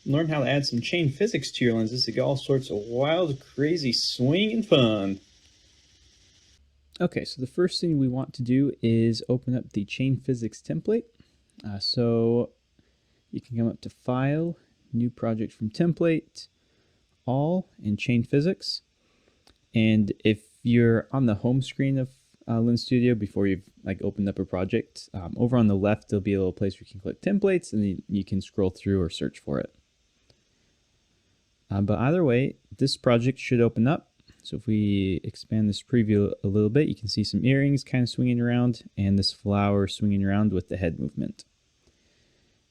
learn how to add some chain physics to your lenses to get all sorts of wild, crazy swing and fun. Okay, so the first thing we want to do is open up the chain physics template. So you can come up to File, New Project from Template, All, and Chain Physics. And if you're on the home screen of Lens Studio before you've opened up a project, over on the left there'll be a little place where you can click Templates, and you can scroll through or search for it. But either way, this project should open up. So if we expand this preview a little bit, you can see some earrings kind of swinging around and this flower swinging around with the head movement.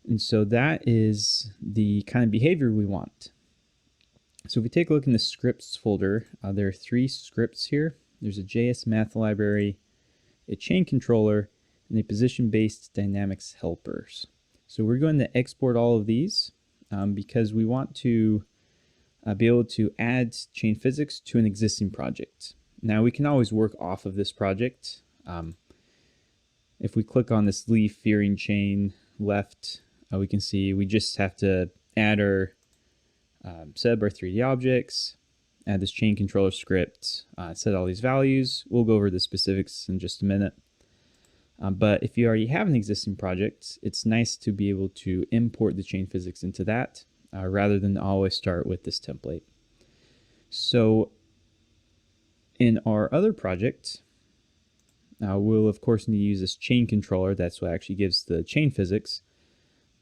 And so that is the kind of behavior we want. So if we take a look in the scripts folder, there are 3 scripts here. There's a JS math library, a chain controller, and a position-based dynamics helpers. So we're going to export all of these because we want to be able to add chain physics to an existing project. Now we can always work off of this project. If we click on this leaf earring chain left, we can see we just have to add our set up our 3D objects, add this chain controller script, set all these values. We'll go over the specifics in just a minute. But if you already have an existing project, it's nice to be able to import the chain physics into that rather than always start with this template. So in our other project, we'll of course need to use this chain controller. That's what actually gives the chain physics.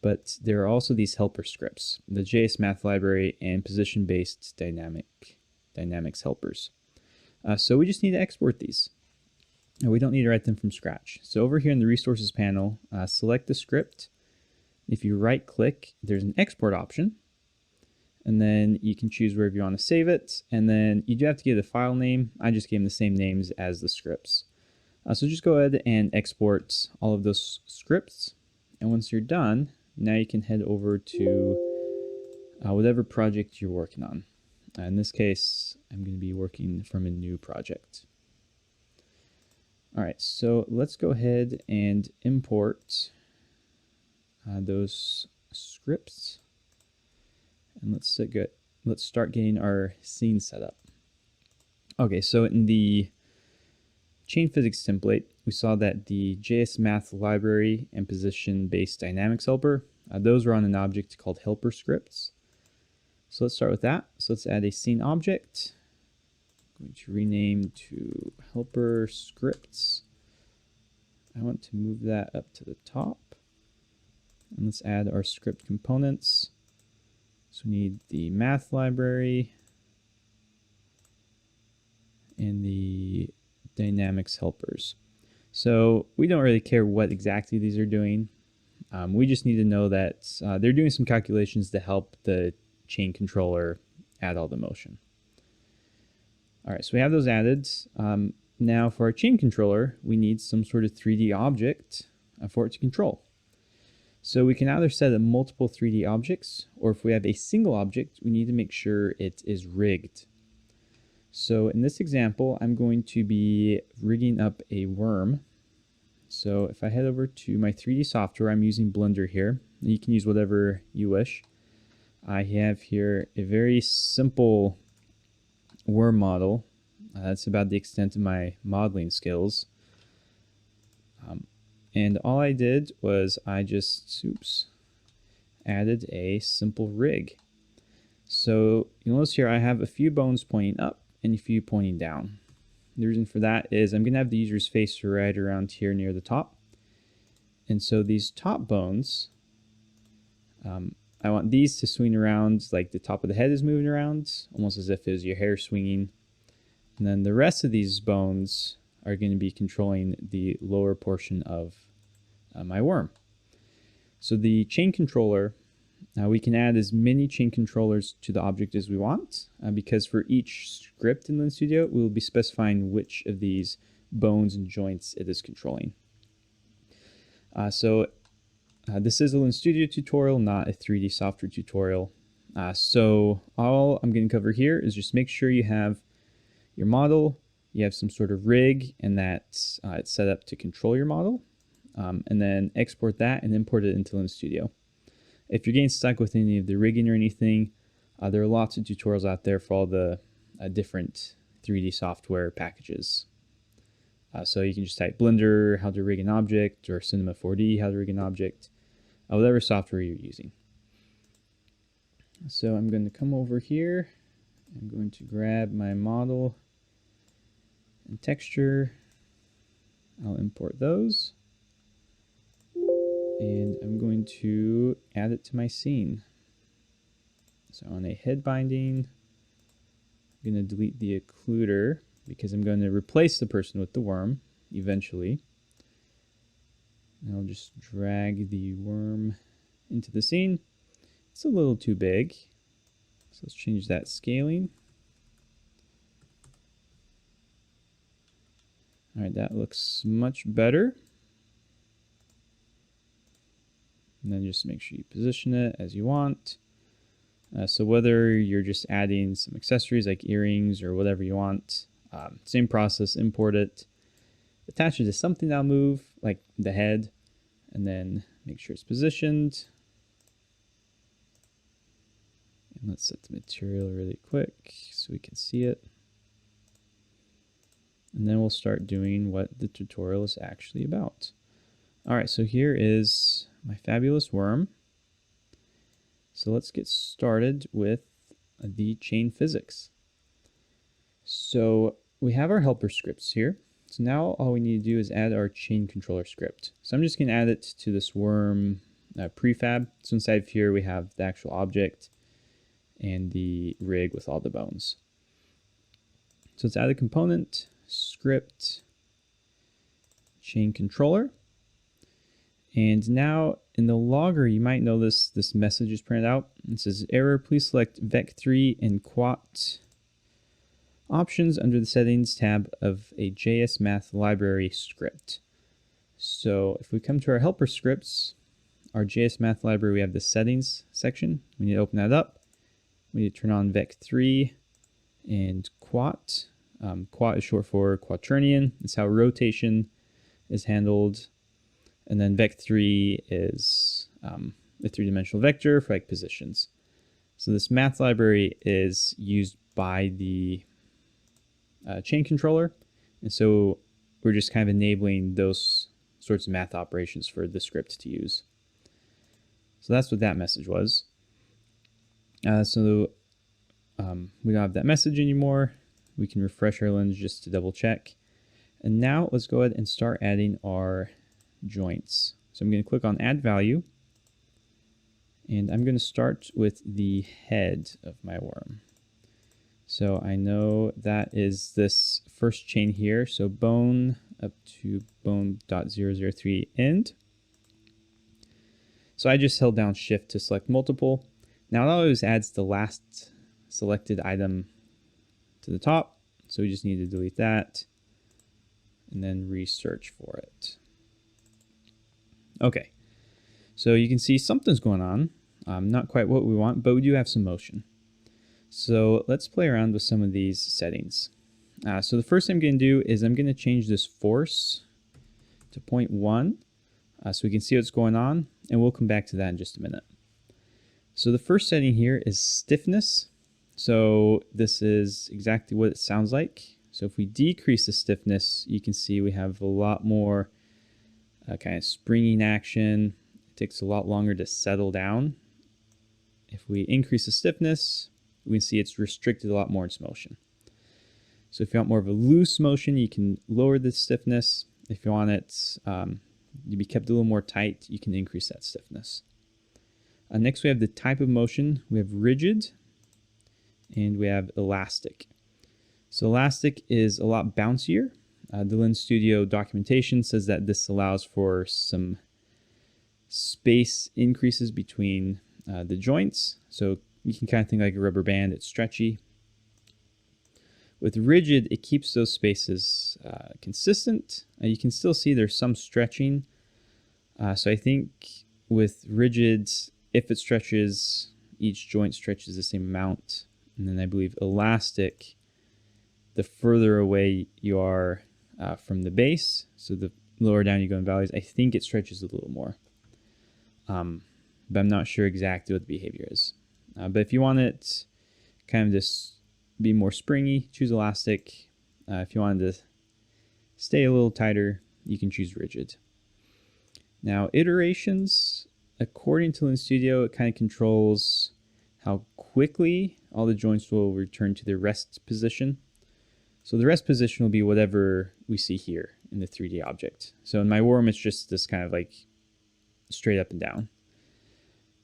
But there are also these helper scripts, the JS math library and position-based dynamics helpers. So we just need to export these. And we don't need to write them from scratch. So over here in the resources panel, select the script. If you right click, there's an export option. And then you can choose wherever you want to save it. And then you do have to give the file name. I just gave them the same names as the scripts. So just go ahead and export all of those scripts. And once you're done, now you can head over to whatever project you're working on. In this case, I'm going to be working from a new project. All right, so let's go ahead and import those scripts, and let's start getting our scene set up. Okay, so in the chain physics template, we saw that the JS math library and position-based dynamics helper, those are on an object called helper scripts. So let's start with that. So let's add a scene object. I'm going to rename to helper scripts. I want to move that up to the top. And let's add our script components. So we need the math library and the dynamics helpers. So we don't really care what exactly these are doing. We just need to know that they're doing some calculations to help the chain controller add all the motion. All right, so we have those added. Now for our chain controller, we need some sort of 3D object for it to control. So we can either set up multiple 3D objects, or if we have a single object, we need to make sure it is rigged. So in this example, I'm going to be rigging up a worm. So if I head over to my 3D software, I'm using Blender here. You can use whatever you wish. I have here a very simple worm model. That's about the extent of my modeling skills. And all I did was I just added a simple rig. So you'll notice here I have a few bones pointing up and a few pointing down. The reason for that is I'm going to have the user's face right around here near the top. And so these top bones, I want these to swing around like the top of the head is moving around, almost as if it was your hair swinging. And then the rest of these bones are going to be controlling the lower portion of my worm. So the chain controller, we can add as many chain controllers to the object as we want, because for each script in Lens Studio, we will be specifying which of these bones and joints it is controlling. This is a Lens Studio tutorial, not a 3D software tutorial. So all I'm going to cover here is just make sure you have your model, you have some sort of rig, and that it's set up to control your model, and then export that and import it into Lens Studio. If you're getting stuck with any of the rigging or anything, there are lots of tutorials out there for all the different 3D software packages. So you can just type Blender, how to rig an object, or Cinema 4D, how to rig an object, whatever software you're using. So I'm going to come over here. I'm going to grab my model and texture. I'll import those. And I'm going to add it to my scene. So on a head binding, I'm going to delete the occluder because I'm going to replace the person with the worm eventually. And I'll just drag the worm into the scene. It's a little too big. So let's change that scaling. All right, that looks much better. And then just make sure you position it as you want. So whether you're just adding some accessories like earrings or whatever you want, same process, import it, attach it to something that'll move, like the head, and then make sure it's positioned. And let's set the material really quick so we can see it. And then we'll start doing what the tutorial is actually about. All right, so here is my fabulous worm. So let's get started with the chain physics. So we have our helper scripts here. So now all we need to do is add our chain controller script. So I'm just going to add it to this worm prefab. So inside of here we have the actual object and the rig with all the bones. So let's add a component, script, chain controller. And now in the logger, you might notice this message is printed out. It says, error, please select Vec3 and Quat options under the settings tab of a JS Math library script. So if we come to our helper scripts, our JS Math library, we have the settings section. We need to open that up. We need to turn on Vec3 and Quat. Quat is short for quaternion. It's how rotation is handled. And then Vec3 is a three-dimensional vector for like positions. So this math library is used by the chain controller. And so we're just kind of enabling those sorts of math operations for the script to use. So that's what that message was. We don't have that message anymore. We can refresh our lens just to double check. And now let's go ahead and start adding our joints. So I'm going to click on add value, and I'm going to start with the head of my worm. So I know that is this first chain here, so bone up to bone.003 end. So I just held down shift to select multiple. Now it always adds the last selected item to the top, so we just need to delete that and then research for it. Okay, so you can see something's going on. Not quite what we want, but we do have some motion. So let's play around with some of these settings. So the first thing I'm going to do is I'm going to change this force to 0.1 so we can see what's going on, and we'll come back to that in just a minute. So the first setting here is stiffness. So this is exactly what it sounds like. So if we decrease the stiffness, you can see we have a lot more kind of springing action. It takes a lot longer to settle down. If we increase the stiffness, we can see it's restricted a lot more in its motion. So if you want more of a loose motion, you can lower the stiffness. If you want it to be kept a little more tight, you can increase that stiffness. Next, we have the type of motion. We have rigid and we have elastic. So elastic is a lot bouncier. The Lens Studio documentation says that this allows for some space increases between the joints. So you can kind of think like a rubber band, it's stretchy. With rigid, it keeps those spaces consistent. You can still see there's some stretching. So I think with rigid, if it stretches, each joint stretches the same amount. And then I believe elastic, the further away you are from the base, so the lower down you go in values, I think it stretches a little more. but I'm not sure exactly what the behavior is. But if you want it kind of just be more springy, choose elastic. If you wanted to stay a little tighter, you can choose rigid. Now, iterations, according to Lin Studio, it kind of controls how quickly all the joints will return to their rest position. So the rest position will be whatever we see here in the 3D object. So in my worm, it's just this kind of like straight up and down.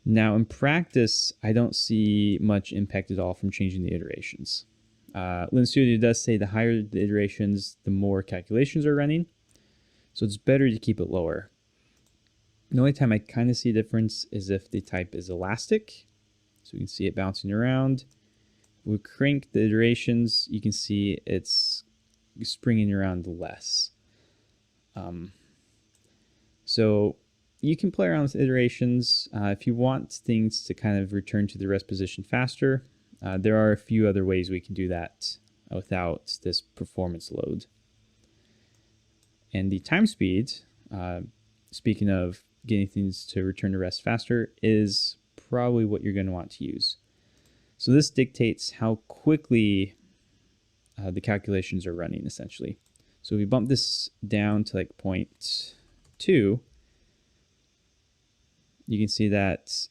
Now in practice, I don't see much impact at all from changing the iterations. Lin Studio does say the higher the iterations, the more calculations are running. So it's better to keep it lower. The only time I kind of see a difference is if the type is elastic. So we can see it bouncing around. We crank the iterations, you can see it's springing around less. So you can play around with iterations. If you want things to kind of return to the rest position faster, there are a few other ways we can do that without this performance load. And the time speed, speaking of getting things to return to rest faster, is probably what you're going to want to use. So this dictates how quickly the calculations are running, essentially. So if we bump this down to like 0.2, you can see that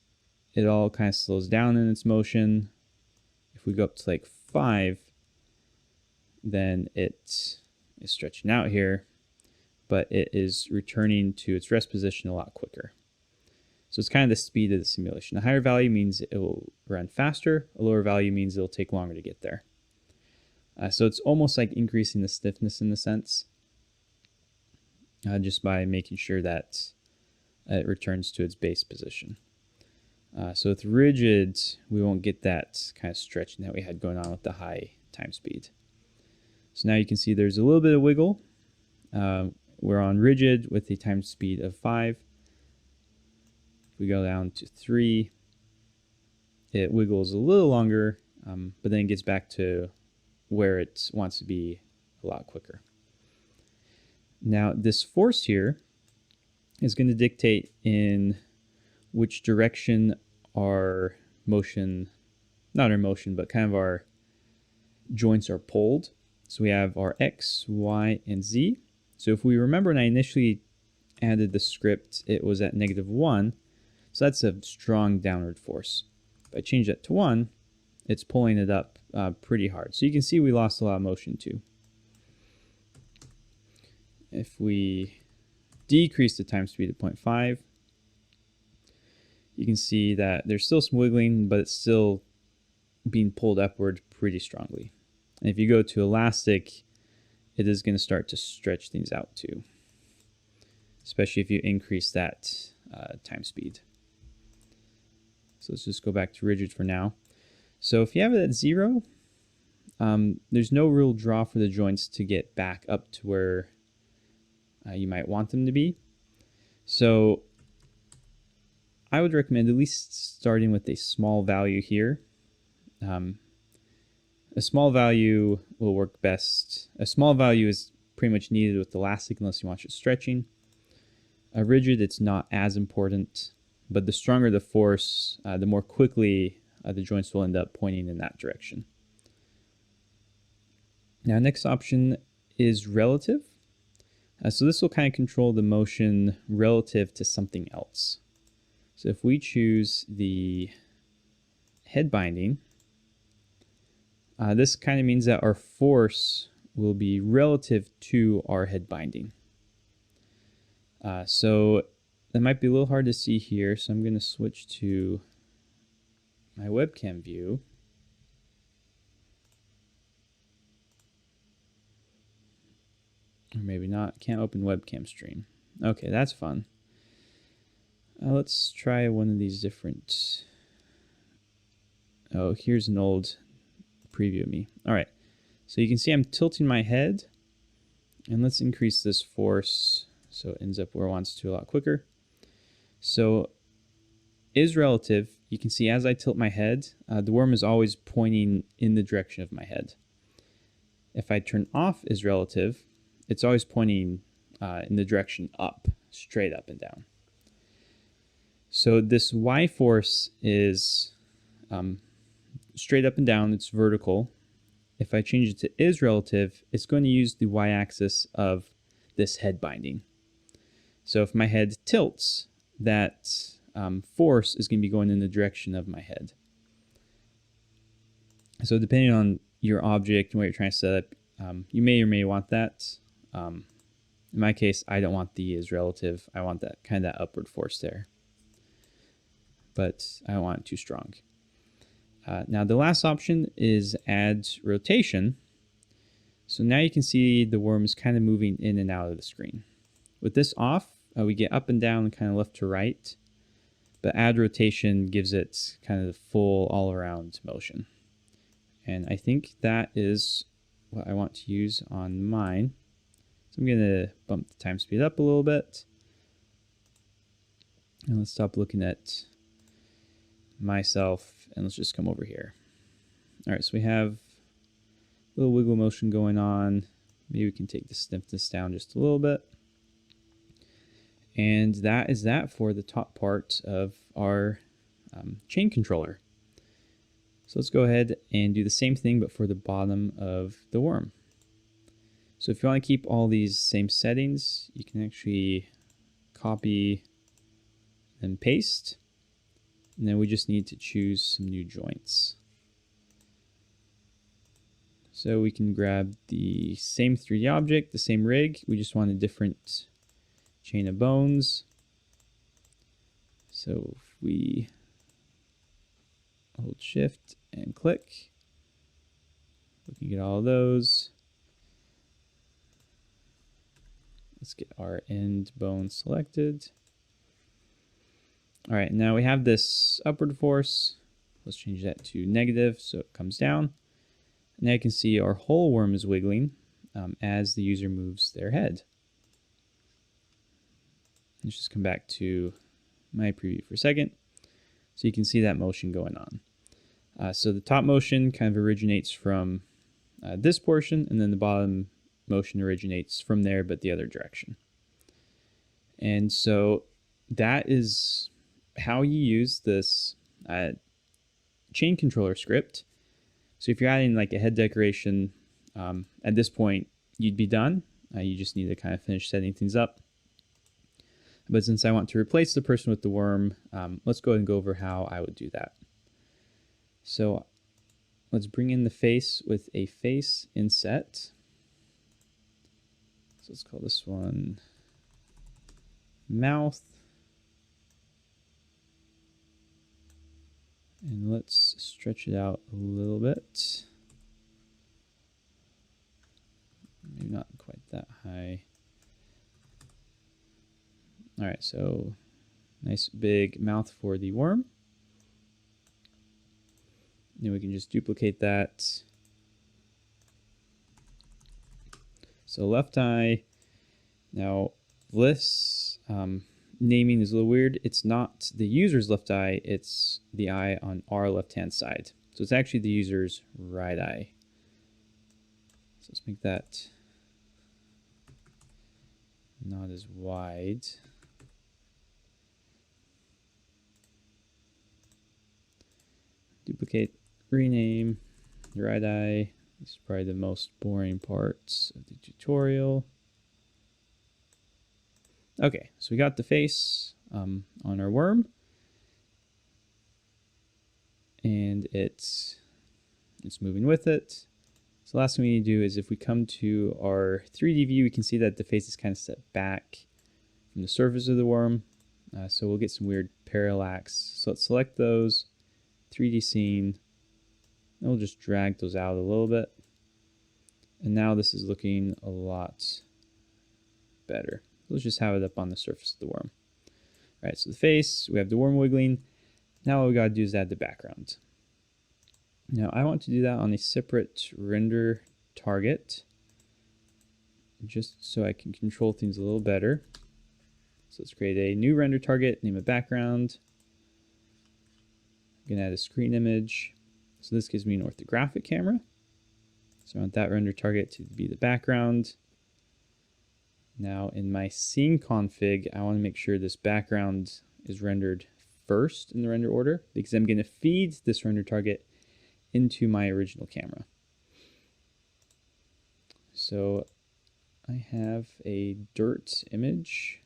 it all kind of slows down in its motion. If we go up to like 5, then it is stretching out here, but it is returning to its rest position a lot quicker. So it's kind of the speed of the simulation. A higher value means it will run faster. A lower value means it'll take longer to get there. So it's almost like increasing the stiffness in a sense, just by making sure that it returns to its base position. So with rigid, we won't get that kind of stretching that we had going on with the high time speed. So now you can see there's a little bit of wiggle. We're on rigid with a time speed of 5. If we go down to 3, it wiggles a little longer, but then it gets back to where it wants to be a lot quicker. Now, this force here is going to dictate in which direction our motion, not our motion, but kind of our joints are pulled. So we have our X, Y, and Z. So if we remember when I initially added the script, it was at -1. So that's a strong downward force. If I change that to 1, it's pulling it up pretty hard. So you can see we lost a lot of motion too. If we decrease the time speed to 0.5, you can see that there's still some wiggling, but it's still being pulled upward pretty strongly. And if you go to elastic, it is going to start to stretch things out too, especially if you increase that time speed. So let's just go back to rigid for now. So if you have it at 0, there's no real draw for the joints to get back up to where you might want them to be. So I would recommend at least starting with a small value here. A small value will work best. A small value is pretty much needed with elastic unless you want it stretching. A rigid, it's not as important, but the stronger the force, the more quickly the joints will end up pointing in that direction. Now, next option is relative. So this will kind of control the motion relative to something else. So if we choose the head binding, this kind of means that our force will be relative to our head binding. So that might be a little hard to see here, so I'm going to switch to my webcam view. Or maybe not. Can't open webcam stream. Okay, that's fun. Let's try one of these different... Oh, here's an old preview of me. All right, so you can see I'm tilting my head, and let's increase this force so it ends up where it wants to a lot quicker. So is relative, you can see as I tilt my head, the worm is always pointing in the direction of my head. If I turn off is relative, it's always pointing in the direction up, straight up and down. So this Y force is straight up and down, it's vertical. If I change it to is relative, it's going to use the y-axis of this head binding. So if my head tilts, that force is going to be going in the direction of my head. So depending on your object and what you're trying to set up, you may or may want that. In my case, I don't want the is relative. I want that kind of that upward force there. But I don't want it too strong. Now the last option is add rotation. So now you can see the worm is kind of moving in and out of the screen. With this off, we get up and down and kind of left to right. But add rotation gives it kind of the full all-around motion. And I think that is what I want to use on mine. So I'm going to bump the time speed up a little bit. And let's stop looking at myself and let's just come over here. All right, so we have a little wiggle motion going on. Maybe we can take the stiffness down just a little bit. And that is that for the top part of our chain controller. So let's go ahead and do the same thing, but for the bottom of the worm. So if you want to keep all these same settings, you can actually copy and paste. And then we just need to choose some new joints. So we can grab the same 3D object, the same rig. We just want a different chain of bones. So if we hold shift and click, we can get all of those. Let's get our end bone selected. All right, now we have this upward force. Let's change that to negative so it comes down. Now you can see our whole worm is wiggling as the user moves their head. Let's just come back to my preview for a second. So you can see that motion going on. So the top motion kind of originates from this portion, and then the bottom motion originates from there, but the other direction. And so that is how you use this chain controller script. So if you're adding like a head decoration, at this point you'd be done. You just need to kind of finish setting things up. But since I want to replace the person with the worm, let's go ahead and go over how I would do that. So let's bring in the face with a face inset. So let's call this one mouth. And let's stretch it out a little bit. Maybe not quite that high. All right, so nice big mouth for the worm. Then we can just duplicate that. So left eye. Now this naming is a little weird. It's not the user's left eye, it's the eye on our left-hand side. So it's actually the user's right eye. So let's make that not as wide. Duplicate, rename, the right eye. This is probably the most boring parts of the tutorial. Okay, so we got the face on our worm, and it's moving with it. So the last thing we need to do is if we come to our 3D view, we can see that the face is kind of set back from the surface of the worm. So we'll get some weird parallax. So let's select those, 3D scene, and we'll just drag those out a little bit. And now this is looking a lot better. Let's just have it up on the surface of the worm. All right, so the face, we have the worm wiggling. Now all we gotta do is add the background. Now I want to do that on a separate render target, just so I can control things a little better. So let's create a new render target, name it background. I'm gonna add a screen image. So this gives me an orthographic camera. So I want that render target to be the background. Now in my scene config, I want to make sure this background is rendered first in the render order because I'm going to feed this render target into my original camera. So I have a dirt image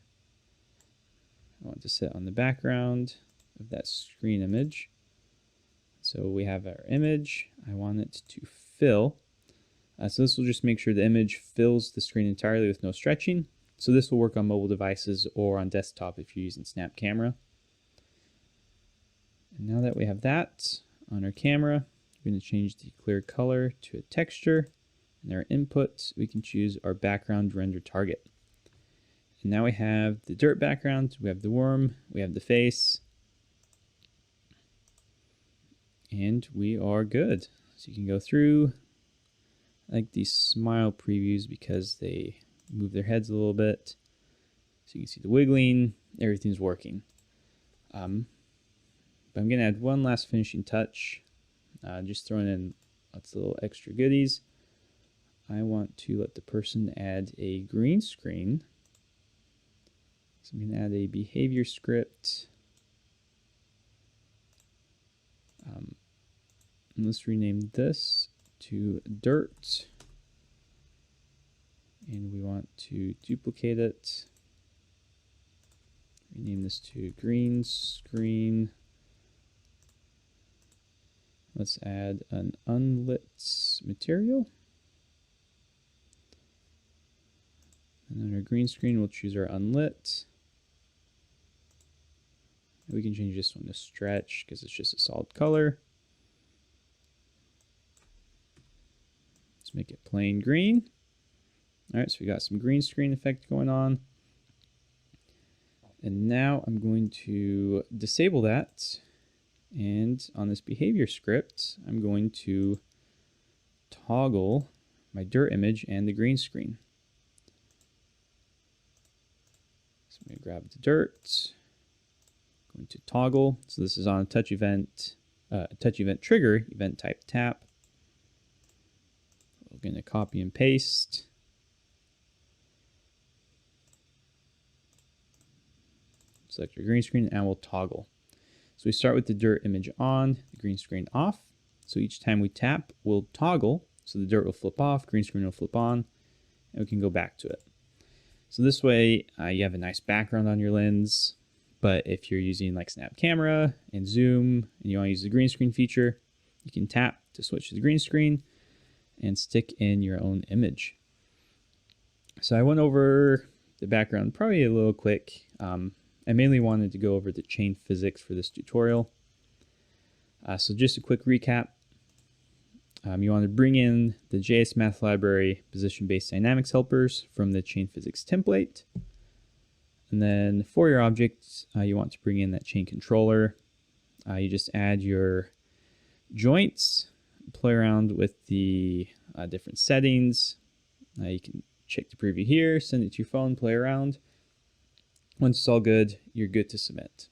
I want to set on the background of that screen image. So we have our image. I want it to fill. So this will just make sure the image fills the screen entirely with no stretching. So this will work on mobile devices or on desktop if you're using Snap Camera. And now that we have that on our camera, we're going to change the clear color to a texture. In our input, we can choose our background render target. And now we have the dirt background, we have the worm, we have the face, and we are good. So you can go through. I like these smile previews because they move their heads a little bit. So you can see the wiggling, everything's working. But I'm going to add one last finishing touch, just throwing in lots of little extra goodies. I want to let the person add a green screen. So I'm going to add a behavior script. And let's rename this to dirt. And we want to duplicate it. Rename this to green screen. Let's add an unlit material. And on our green screen, we'll choose our unlit. We can change this one to stretch because it's just a solid color. Let's make it plain green. All right, so we got some green screen effect going on. And now I'm going to disable that. And on this behavior script, I'm going to toggle my dirt image and the green screen. So I'm going to grab the dirt. Going to toggle. So this is on a touch event trigger, event type tap. We're going to copy and paste. Select your green screen and we'll toggle. So we start with the dirt image on, the green screen off. So each time we tap, we'll toggle. So the dirt will flip off, green screen will flip on, and we can go back to it. So this way you have a nice background on your lens. But if you're using like Snap Camera and Zoom and you want to use the green screen feature, you can tap to switch to the green screen and stick in your own image. So I went over the background probably a little quick. I mainly wanted to go over the chain physics for this tutorial. So just a quick recap. You want to bring in the JS Math Library position-based dynamics helpers from the chain physics template. And then for your object, you want to bring in that chain controller. You just add your joints, play around with the different settings. You can check the preview here, send it to your phone, play around. Once it's all good, you're good to submit.